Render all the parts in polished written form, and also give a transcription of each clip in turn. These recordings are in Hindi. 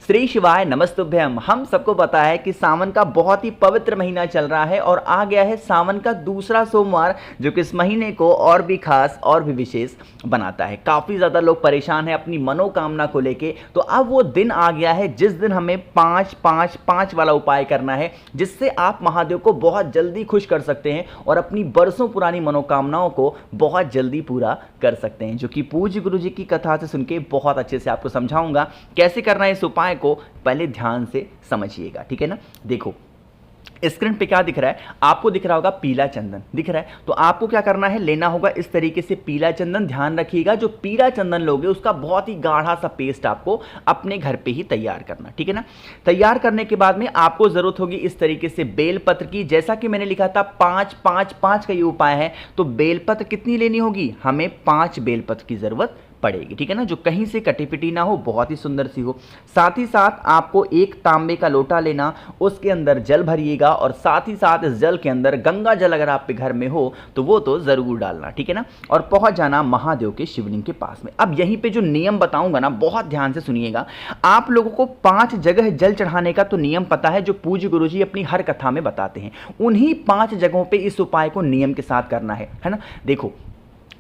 श्री शिवाय नमस्तुभ्यम। हम सबको पता है कि सावन का बहुत ही पवित्र महीना चल रहा है और आ गया है सावन का दूसरा सोमवार, जो कि इस महीने को और भी खास और भी विशेष बनाता है। काफ़ी ज़्यादा लोग परेशान हैं अपनी मनोकामना को लेके, तो अब वो दिन आ गया है जिस दिन हमें 5-5-5 वाला उपाय करना है, जिससे आप महादेव को बहुत जल्दी खुश कर सकते हैं और अपनी बरसों पुरानी मनोकामनाओं को बहुत जल्दी पूरा कर सकते हैं, जो कि पूज्य गुरु जी की कथा से सुन के बहुत अच्छे से आपको समझाऊंगा कैसे करना है। इस उपाय को पहले ध्यान से समझिएगा, ठीक है ना। देखो स्क्रीन पे क्या दिख रहा है, आपको दिख रहा होगा पीला चंदन दिख रहा है, तो आपको क्या करना है, लेना होगा इस तरीके से पीला चंदन। ध्यान रखिएगा जो पीला चंदन लोगे उसका बहुत ही गाढ़ा सा पेस्ट आपको अपने घर पे ही तैयार करना, ठीक है ना। तैयार करने के बाद में आपको जरूरत होगी इस तरीके से बेलपत्र की। जैसा कि मैंने लिखा था 5-5-5 का ये उपाय है, तो बेलपत्र कितनी लेनी होगी, हमें 5 बेलपत्र की जरूरत पड़ेगी, ठीक है ना, जो कहीं से कटी पिटी ना हो, बहुत ही सुंदर सी हो। साथ ही साथ आपको एक तांबे का लोटा लेना, उसके अंदर जल भरिएगा और साथ ही साथ इस जल के अंदर गंगा जल अगर आपके घर में हो तो वो तो जरूर डालना, ठीक है ना, और पहुंच जाना महादेव के शिवलिंग के पास में। अब यहीं पे जो नियम बताऊंगा ना, बहुत ध्यान से सुनिएगा। आप लोगों को 5 जगह जल चढ़ाने का तो नियम पता है, जो पूज्य गुरु जी अपनी हर कथा में बताते हैं। उन्हीं 5 जगहों पर इस उपाय को नियम के साथ करना है ना। देखो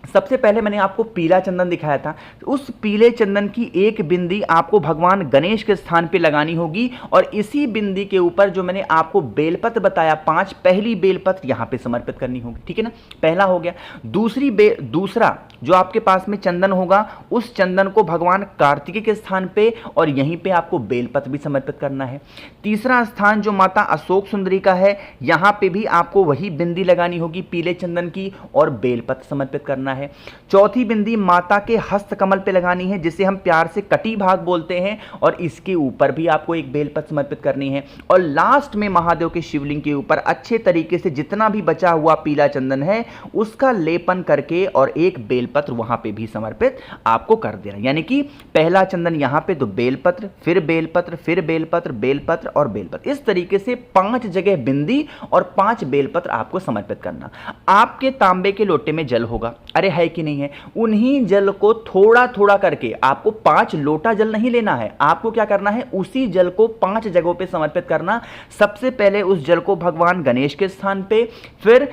सबसे पहले मैंने आपको पीला चंदन दिखाया था, उस पीले चंदन की एक बिंदी आपको भगवान गणेश के स्थान पे लगानी होगी और इसी बिंदी के ऊपर जो मैंने आपको बेलपत्र बताया 5, पहली बेलपत्र यहां पे समर्पित करनी होगी, ठीक है ना। पहला हो गया। दूसरा जो आपके पास में चंदन होगा, उस चंदन को भगवान कार्तिकेय के स्थान पे और यहीं पे आपको बेलपत्र भी समर्पित करना है। तीसरा स्थान जो माता अशोक सुंदरी का है, यहां पे भी आपको वही बिंदी लगानी होगी पीले चंदन की और बेलपत्र समर्पित करना है। चौथी बिंदी माता के हस्त कमल पे लगानी है, जिसे हम प्यार से कटी भाग बोलते हैं, और इसके ऊपर भी आपको एक बेलपत्र समर्पित करनी है। और लास्ट में महादेव के शिवलिंग के ऊपर अच्छे तरीके से जितना भी बचा हुआ पीला चंदन है उसका लेपन करके और एक बेलपत्र वहां पे भी समर्पित आपको कर देना। यानी कि पहला चंदन यहां पे तो बेलपत्र, फिर बेलपत्र, फिर बेलपत्र, बेलपत्र और बेलपत्र, इस तरीके से 5 जगह बिंदी और 5 बेलपत्र आपको समर्पित करना। आपके तांबे के लोटे में जल होगा, अरे है कि नहीं है, उन्हीं जल को थोड़ा थोड़ा करके, आपको 5 लोटा जल नहीं लेना है, आपको क्या करना है, उसी जल को 5 जगहों पे समर्पित करना। सबसे पहले उस जल को भगवान गणेश के स्थान पे, फिर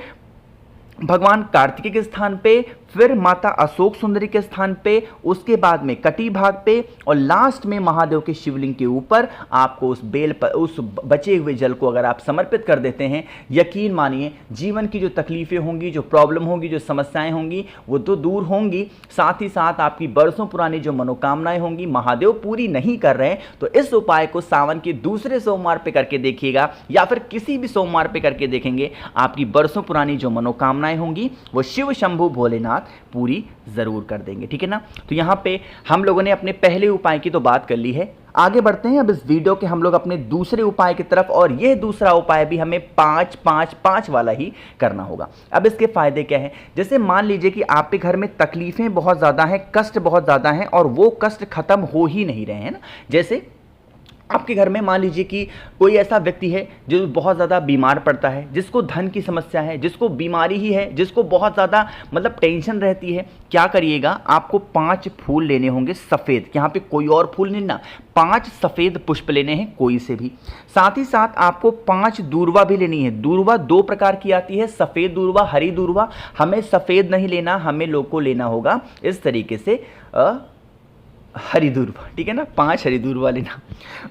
भगवान कार्तिकेय के स्थान पे, फिर माता अशोक सुंदरी के स्थान पे, उसके बाद में कटी भाग पे और लास्ट में महादेव के शिवलिंग के ऊपर आपको उस बचे हुए जल को अगर आप समर्पित कर देते हैं, यकीन मानिए जीवन की जो तकलीफें होंगी, जो प्रॉब्लम होंगी, जो समस्याएं होंगी, वो तो दूर होंगी। साथ ही साथ आपकी बरसों पुरानी जो मनोकामनाएं होंगी, महादेव पूरी नहीं कर रहे हैं, तो इस उपाय को सावन के दूसरे सोमवार पे करके देखिएगा या फिर किसी भी सोमवार पे करके देखेंगे, आपकी बरसों पुरानी जो मनोकामनाएं होंगी वो शिव शंभु भोलेनाथ पूरी जरूर कर देंगे, ठीक है ना। तो यहां पे हम लोगों ने अपने पहले उपाय की तो बात कर ली है, आगे बढ़ते हैं अब इस वीडियो के हम लोग अपने दूसरे उपाय की तरफ, और यह दूसरा उपाय भी हमें 5-5-5 वाला ही करना होगा। अब इसके फायदे क्या हैं, जैसे मान लीजिए कि आपके घर में तकलीफें बहुत ज़्यादा हैं, कष्ट बहुत ज़्यादा हैं और वो कष्ट खत्म हो ही नहीं रहे हैं ना। जैसे आपके घर में मान लीजिए कि कोई ऐसा व्यक्ति है जो बहुत ज़्यादा बीमार पड़ता है, जिसको धन की समस्या है, जिसको बीमारी ही है, जिसको बहुत ज़्यादा मतलब टेंशन रहती है, क्या करिएगा, आपको 5 फूल लेने होंगे सफ़ेद, यहाँ पे कोई और फूल नहीं ना, 5 सफ़ेद पुष्प लेने हैं कोई से भी। साथ ही साथ आपको 5 दूर्वा भी लेनी है। दूर्वा 2 प्रकार की आती है, सफ़ेद दूर्वा, हरी दूर्वा। हमें सफ़ेद नहीं लेना, हमें लोग को लेना होगा इस तरीके से हरी दूर्वा, ठीक है ना, 5 हरी दूर्वा लेना।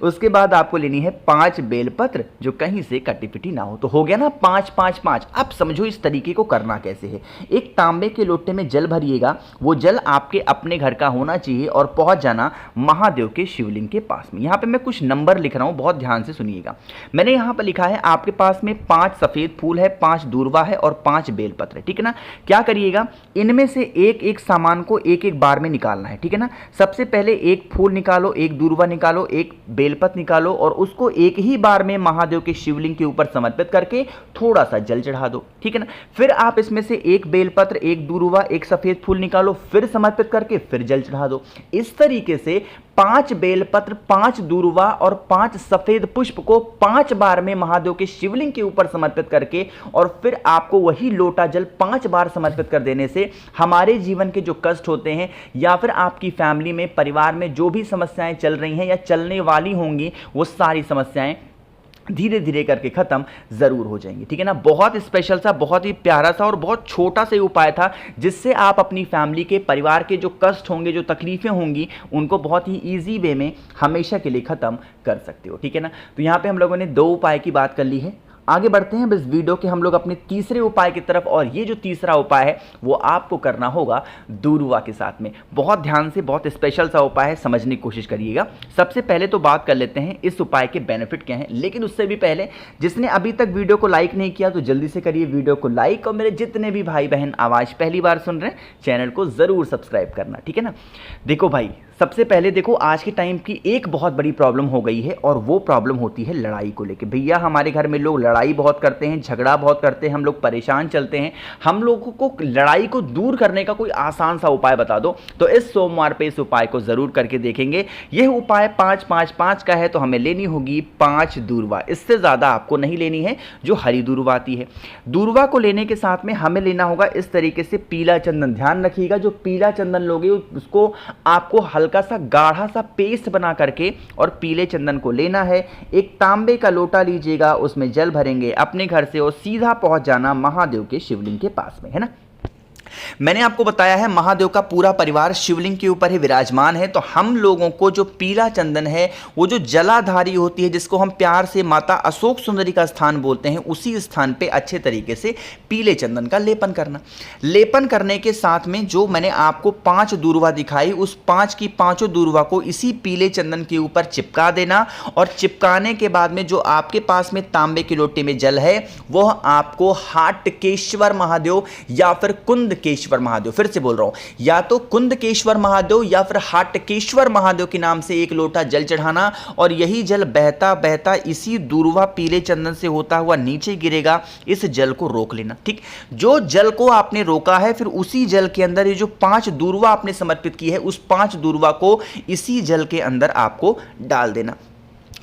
उसके बाद आपको लेनी है 5 बेलपत्र जो कहीं से कटी पिटी ना हो। तो हो गया ना 5-5-5। अब समझो इस तरीके को करना कैसे है। एक तांबे के लोटे में जल भरिएगा, वो जल आपके अपने घर का होना चाहिए और पहुंच जाना महादेव के शिवलिंग के पास में। यहाँ पे मैं कुछ नंबर लिख रहा हूँ, बहुत ध्यान से सुनिएगा। मैंने यहाँ पर लिखा है आपके पास में 5 सफ़ेद फूल है, 5 दूर्वा है और 5 बेलपत्र है, ठीक है ना। क्या करिएगा, इनमें से एक एक सामान को एक एक बार में निकालना है, ठीक है ना। सबसे पहले एक फूल निकालो, एक दूर्वा निकालो, एक बेलपत्र निकालो और उसको एक ही बार में महादेव के शिवलिंग के ऊपर समर्पित करके थोड़ा सा जल चढ़ा दो, ठीक है ना। फिर आप इसमें से एक बेलपत्र, एक दूर्वा, एक सफेद फूल निकालो, फिर समर्पित करके फिर जल चढ़ा दो। इस तरीके से 5 बेलपत्र, 5 दूर्वा और 5 सफेद पुष्प को 5 बार में महादेव के शिवलिंग के ऊपर समर्पित करके और फिर आपको वही लोटा जल 5 बार समर्पित कर देने से हमारे जीवन के जो कष्ट होते हैं या फिर आपकी फैमिली में, परिवार में जो भी समस्याएं चल रही हैं या चलने वाली होंगी, वो सारी समस्याएं धीरे धीरे करके खत्म जरूर हो जाएंगी। ठीक है ना। बहुत स्पेशल सा, बहुत ही प्यारा सा और बहुत छोटा सा उपाय था जिससे आप अपनी फैमिली के, परिवार के जो कष्ट होंगे, जो तकलीफें होंगी, उनको बहुत ही इजी वे में हमेशा के लिए खत्म कर सकते हो। ठीक है ना। तो यहाँ पे हम लोगों ने 2 उपाय की बात कर ली है। आगे बढ़ते हैं इस वीडियो के हम लोग अपने तीसरे उपाय की तरफ, और ये जो तीसरा उपाय है वो आपको करना होगा दूर्वा के साथ में। बहुत ध्यान से, बहुत स्पेशल सा उपाय है, समझने की कोशिश करिएगा। सबसे पहले तो बात कर लेते हैं इस उपाय के बेनिफिट क्या हैं, लेकिन उससे भी पहले जिसने अभी तक वीडियो को लाइक नहीं किया तो जल्दी से करिए वीडियो को लाइक, और मेरे जितने भी भाई बहन आवाज़ पहली बार सुन रहे हैं चैनल को ज़रूर सब्सक्राइब करना। ठीक है ना। देखो भाई, सबसे पहले देखो, आज के टाइम की एक बहुत बड़ी प्रॉब्लम हो गई है और वो प्रॉब्लम होती है लड़ाई को लेके। भैया हमारे घर में लोग लड़ाई बहुत करते हैं, झगड़ा बहुत करते हैं, हम लोग परेशान चलते हैं। हम लोगों को लड़ाई को दूर करने का कोई आसान सा उपाय बता दो, तो इस सोमवार पे इस उपाय को जरूर करके देखेंगे। यह उपाय 5-5-5 का है, तो हमें लेनी होगी 5 दूर्वा। इससे ज़्यादा आपको नहीं लेनी है, जो हरी दूर्वा आती है। दूर्वा को लेने के साथ में हमें लेना होगा इस तरीके से पीला चंदन। ध्यान रखिएगा, जो पीला चंदन लोगे उसको आपको हल्का सा गाढ़ा सा पेस्ट बना करके और पीले चंदन को लेना है। एक तांबे का लोटा लीजिएगा, उसमें जल भरेंगे अपने घर से और सीधा पहुंच जाना महादेव के शिवलिंग के पास में, है ना। मैंने आपको बताया है महादेव का पूरा परिवार शिवलिंग के ऊपर ही विराजमान है, तो हम लोगों को जो पीला चंदन है, वो जो जलाधारी होती है, जिसको हम प्यार से माता अशोक सुंदरी का स्थान बोलते हैं, उसी स्थान पे अच्छे तरीके से पीले चंदन का लेपन करना। लेपन करने के साथ में जो मैंने आपको 5 दूर्वा दिखाई, उस 5 की 5 दूर्वा को इसी पीले चंदन के ऊपर चिपका देना, और चिपकाने के बाद में जो आपके पास में तांबे के लोटे में जल है, वह आपको हाटकेश्वर महादेव या फिर कुंदकेश्वर महादेव, फिर से बोल रहा हूं, या तो कुंदकेश्वर महादेव या फिर हाटकेश्वर महादेव के नाम से एक लोटा जल चढ़ाना, और यही जल बहता बहता इसी दूर्वा पीले चंदन से होता हुआ नीचे गिरेगा। इस जल को रोक लेना। ठीक, जो जल को आपने रोका है, फिर उसी जल के अंदर ये जो 5 दूर्वा आपने समर्पित की है, उस 5 दूर्वा को इसी जल के अंदर आपको डाल देना।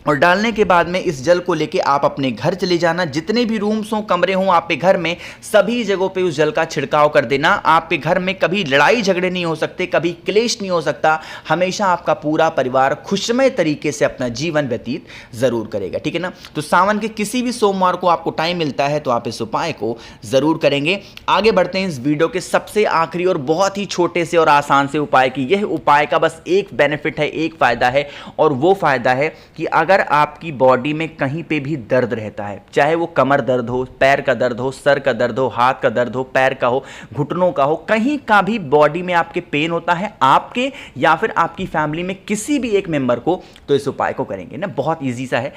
और डालने के बाद में इस जल को लेके आप अपने घर चले जाना। जितने भी रूम्स हों, कमरे हों आपके घर में, सभी जगहों पे उस जल का छिड़काव कर देना। आपके घर में कभी लड़ाई झगड़े नहीं हो सकते, कभी क्लेश नहीं हो सकता। हमेशा आपका पूरा परिवार खुशमय तरीके से अपना जीवन व्यतीत जरूर करेगा। ठीक है ना। तो सावन के किसी भी सोमवार को आपको टाइम मिलता है तो आप इस उपाय को जरूर करेंगे। आगे बढ़ते हैं इस वीडियो के सबसे आखिरी और बहुत ही छोटे से और आसान से उपाय की। यह उपाय का बस एक बेनिफिट है, एक फायदा है, और वो फायदा है कि अगर आपकी बॉडी में कहीं पे भी दर्द रहता है, चाहे वो कमर दर्द हो, पैर का दर्द हो, सर का दर्द हो, हाथ का दर्द हो, पैर का हो, घुटनों का हो, कहीं का भी बॉडी में आपके पेन होता है, आपके या फिर आपकी फैमिली में किसी भी एक मेंबर को, तो इस उपाय को करेंगे ना। बहुत ईजी सा है।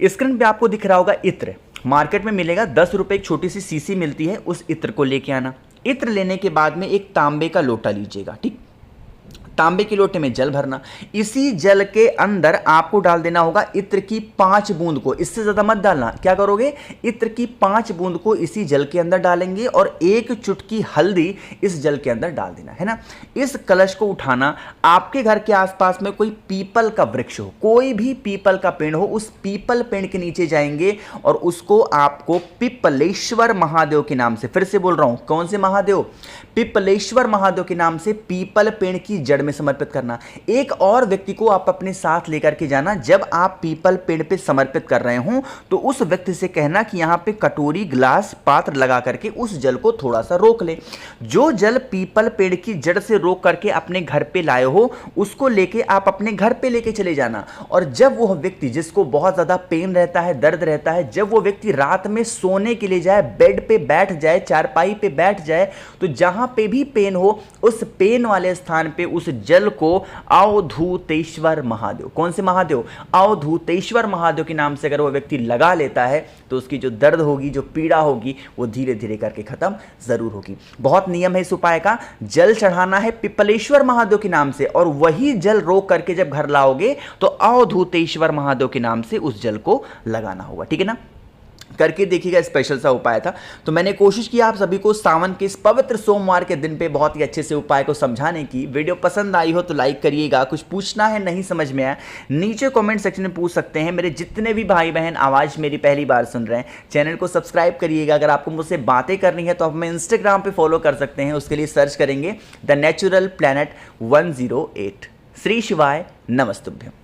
स्क्रीन पे आपको दिख रहा होगा इत्र, मार्केट में मिलेगा, 10 रुपए एक छोटी सी शीशी मिलती है। उस इत्र को लेके आना। इत्र लेने के बाद में एक तांबे का लोटा लीजिएगा। ठीक, तांबे के लोटे में जल भरना। इसी जल के अंदर आपको डाल देना होगा इत्र की 5 बूंद को, इससे ज्यादा मत डालना। क्या करोगे, इत्र की 5 बूंद को इसी जल के अंदर डालेंगे और 1 चुटकी हल्दी इस जल के अंदर डाल देना, है ना। इस कलश को उठाना, आपके घर के आसपास में कोई पीपल का वृक्ष हो, कोई भी पीपल का पेड़ हो, उस पीपल पेड़ के नीचे जाएंगे और उसको आपको पिपलेश्वर महादेव के नाम से, फिर से बोल रहा हूं, कौन से महादेव, पिपलेश्वर महादेव के नाम से पीपल पेड़ की जड़ में समर्पित करना। एक और व्यक्ति को आप अपने साथ लेकर के जाना। जब आप पीपल पेड़ पे समर्पित कर रहे हो तो उस व्यक्ति से कहना कि यहां पे कटोरी, ग्लास, पात्र लगा करके उस जल को थोड़ा सा रोक ले। जो जल पीपल पेड़ की जड़ से रोक करके अपने घर पे लाए हो, उसको लेके आप अपने घर पे लेके चले जाना। और जब वह व्यक्ति, जिसको बहुत ज्यादा पेन रहता है, दर्द रहता है, जब वो व्यक्ति रात में सोने के लिए जाए, बेड पे बैठ जाए, चारपाई पे बैठ जाए, तो जहां पे भी पेन हो, उस पेन वाले स्थान पे उस जल को अवधूतेश्वर महादेव, कौन से महादेव, अवधूतेश्वर महादेव के नाम से अगर वो व्यक्ति लगा लेता है, तो उसकी जो दर्द होगी, जो पीड़ा होगी, वो धीरे धीरे करके खत्म जरूर होगी। बहुत नियम है इस उपाय का। जल चढ़ाना है पिपलेश्वर महादेव के नाम से, और वही जल रोक करके जब घर लाओगे तो अवधूतेश्वर महादेव के नाम से उस जल को लगाना होगा। ठीक है ना। करके देखिएगा, स्पेशल सा उपाय था। तो मैंने कोशिश की आप सभी को सावन के इस पवित्र सोमवार के दिन पे बहुत ही अच्छे से उपाय को समझाने की। वीडियो पसंद आई हो तो लाइक करिएगा, कुछ पूछना है नहीं समझ में आया नीचे कमेंट सेक्शन में पूछ सकते हैं। मेरे जितने भी भाई बहन आवाज़ मेरी पहली बार सुन रहे हैं, चैनल को सब्सक्राइब करिएगा। अगर आपको मुझसे बातें करनी है तो आप हमें इंस्टाग्राम पर फॉलो कर सकते हैं, उसके लिए सर्च करेंगे द नेचुरल प्लैनेट 108। श्री शिवाय नमस्तुभ्यम।